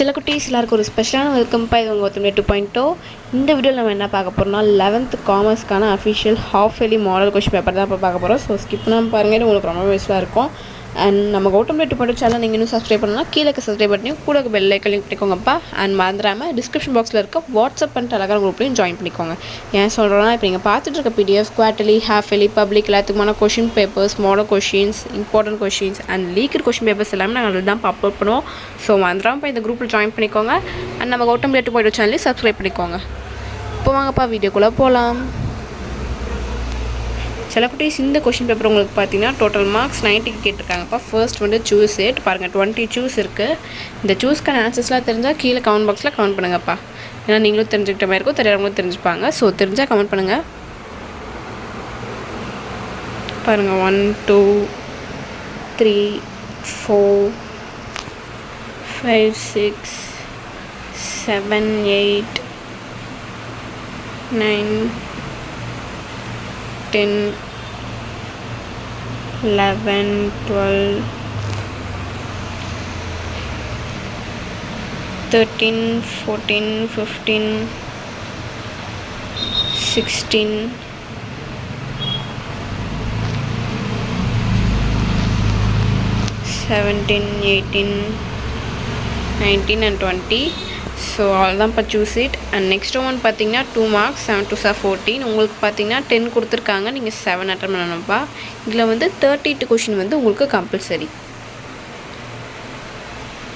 சில குட்டீஸ் எல்லாருக்கும் ஒரு ஸ்பெஷலான வெல்கம்ப்பா. இது உங்கள் ஒருத்தமே 2.0. இந்த வீடியோவில் நம்ம என்ன பார்க்க போகிறோம்னா 11th காமர்ஸ்க்கான official half yearly model question paper தான் இப்போ பார்க்க போகிறோம். ஸோ ஸ்கிப் பண்ணாமல் பாருங்கள், இது உங்களுக்கு ரொம்ப யூஸ்ஃபுல்லாக இருக்கும். அண்ட் நம்ம ஒருத்தமே 2.0 சேனல் நீங்கள் இன்னும் சப்ஸ்கிரைப் பண்ணலாம், கீழே சப்ஸ்கிரைப் பண்ணியும் கூட பெல் ஐக்கன் லிங்க் பண்ணிக்கோங்கப்பா. அண்ட் மறந்துடாமல் டிஸ்கிரிப்ஷன் பாக்ஸில் இருக்க வாட்ஸ்அப் அண்ட் டெலகிராம் குரூப்லையும் ஜாயின் பண்ணிக்கோங்க. ஏன் சொல்கிறோன்னா, இப்போ நீங்கள் பார்த்துட்டு இருக்க PDF quarterly, half yearly, public எல்லாத்துக்குமான question papers, model questions, important questions and leaked question papers எல்லாமே நாங்கள் அதில் தான் அப்லோட் பண்ணுவோம். ஸோ மறந்துடாமல் இப்போ இந்த குரூப்பில் ஜாயின் பண்ணிக்கோங்க. அண்ட் நம்ம ஒருத்தமே 2.0 சேனலையும் சப்ஸ்கிரைப் பண்ணிக்கோங்க. இப்போ வாங்கப்பா வீடியோக்குள்ளே போகலாம். சில குட்டீஸ் இந்த கொஷின் பேப்பர் உங்களுக்கு பார்த்தீங்கன்னா டோட்டல் மார்க்ஸ் 90 கேட்டிருக்காங்கப்பா. ஃபர்ஸ்ட் வந்து சூஸ் இட். பாருங்கள் 20 சூஸ் இருக்குது. இந்த சூஸ்க்கான ஆன்சர்ஸ்லாம் தெரிஞ்சால் கீழே கமெண்ட் பாக்ஸில் கமெண்ட் பண்ணுங்கப்பா. ஏன்னா நீங்களும் தெரிஞ்சுக்கிட்ட மாதிரி இருக்கும், தெரியாதவங்களும் தெரிஞ்சுப்பாங்க. ஸோ தெரிஞ்சால் கமெண்ட் பண்ணுங்கள். பாருங்கள் 1 2 3 4 5 6 7 8 9 10 11 12 13 14 15 16 17 18 19 and 20. ஸோ அவ்வளோதான் இப்போ choose it. And next one பார்த்தீங்கன்னா 2 மார்க்ஸ் 7 2 14. உங்களுக்கு பார்த்தீங்கன்னா 10 கொடுத்துருக்காங்க, நீங்கள் 7 அட்டன் பண்ணணும்ப்பா. இதில் வந்து 32 கொஷின் வந்து உங்களுக்கு கம்பல்சரி.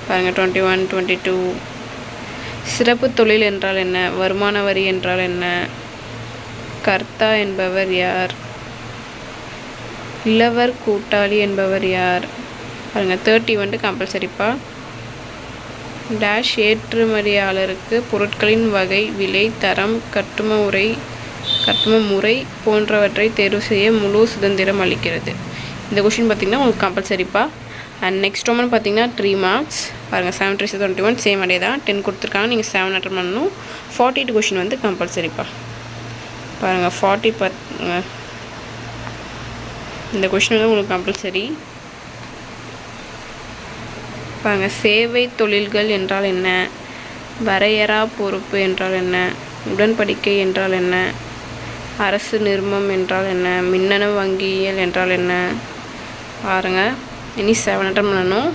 பாருங்கள் 21 22. சிறப்பு தொழில் என்றால் என்ன? வருமான வரி என்றால் என்ன? கர்த்தா என்பவர் யார்? இளவர் கூட்டாளி என்பவர் யார்? பாருங்கள் 30 வந்து கம்பல்சரிப்பா. டேஷ் ஏற்றுமதியாளருக்கு பொருட்களின் வகை, விலை, தரம், கட்டும முறை போன்றவற்றை தேர்வு செய்ய முழு சுதந்திரம் அளிக்கிறது. இந்த கொஷின் பார்த்திங்கன்னா உங்களுக்கு கம்பல்சரிப்பா. அண்ட் நெக்ஸ்ட் ஒன் பார்த்திங்கன்னா 3 மார்க்ஸ். பாருங்கள் 7 3 21 சேம் அதே தான். 10 கொடுத்துருக்காங்க, நீங்கள் 7 அட்டன் பண்ணணும். 42 கொஷின் வந்து கம்பல்சரிப்பா. பாருங்கள் 40 பாருங்க, இந்த கொஷின் வந்து உங்களுக்கு கம்பல்சரி. பாருங்கள் சேவை தொழில்கள் என்றால் என்ன? வரையறா பொறுப்பு என்றால் என்ன? உடன்படிக்கை என்றால் என்ன? அரசு நிறுவனம் என்றால் என்ன? மின்னணு வங்கியியல் என்றால் என்ன? பாருங்கள் இனி 7 அட்டன் பண்ணணும்.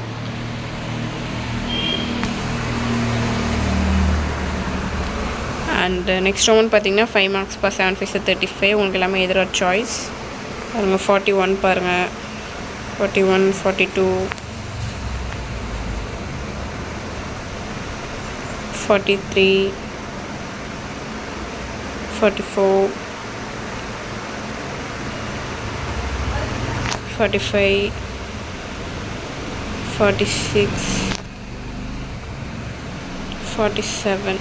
அண்ட் நெக்ஸ்ட் ஒன் பார்த்தீங்கன்னா 5 மார்க்ஸ் பா. 7 5 35. உங்களுக்கு எல்லாமே எதிர சாய்ஸ். பாருங்கள் 41 பாருங்கள் 41 42 43 44 45 46 47.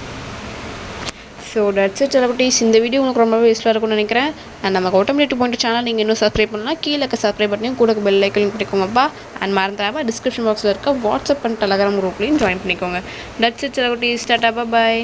So that's it. சில குட்டீஸ் இந்த வீடியோ உங்களுக்கு ரொம்பவே யூஸ்ஃபுல்லாக இருக்கும்னு நினைக்கிறேன். அண்ட் நம்ம ஒருத்தமே 2.0 சேனல் நீங்கள் இன்னும் சப்ஸ்கிரைப் பண்ணலாம், கீழே சப்ஸ்கிரைப் பண்ணியும் கூட பெல் ஐக்கன் பண்ணிக்கோங்கப்பா. அண்ட் மறந்துடாமல் டிஸ்கிரிப்ஷன் பாக்ஸில் இருக்க வாட்ஸ்அப் அண்ட் டெலகிராம் குரூப்லையும் ஜாயின் பண்ணிக்கோங்க. தட்ஸ் இட் சில குட்டீஸ். டாடா பாய்.